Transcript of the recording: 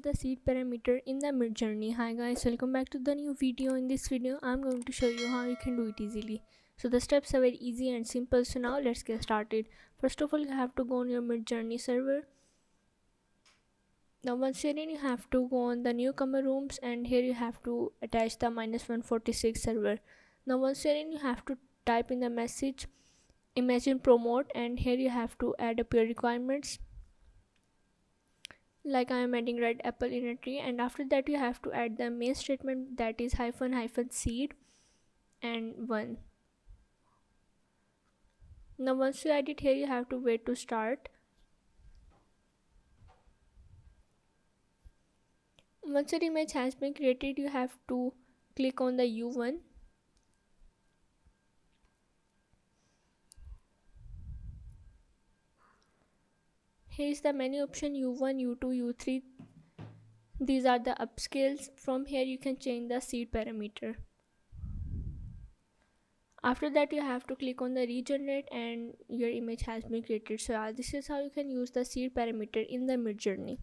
use the seed parameter in the Midjourney. Hi guys, welcome back to the new video. In this video I'm going to show you how you can do it easily. So the steps are very easy and simple, so now let's get started. First of all, you have to go on your Midjourney server. Now once you're in, you have to go on the newcomer rooms, and here you have to attach the -146 server. Now once you're in, you have to type in the message imagine promote, and here you have to add up your requirements. Like I am adding red apple in a tree, and after that you have to add the main statement, that is -seed and 1. Now once you add it, here you have to wait to start. Once your image has been created, you have to click on the U1. Here is the menu option U1, U2, U3. These are the upscales. From here you can change the seed parameter. After that you have to click on the regenerate and your image has been created. So this is how you can use the seed parameter in the Midjourney.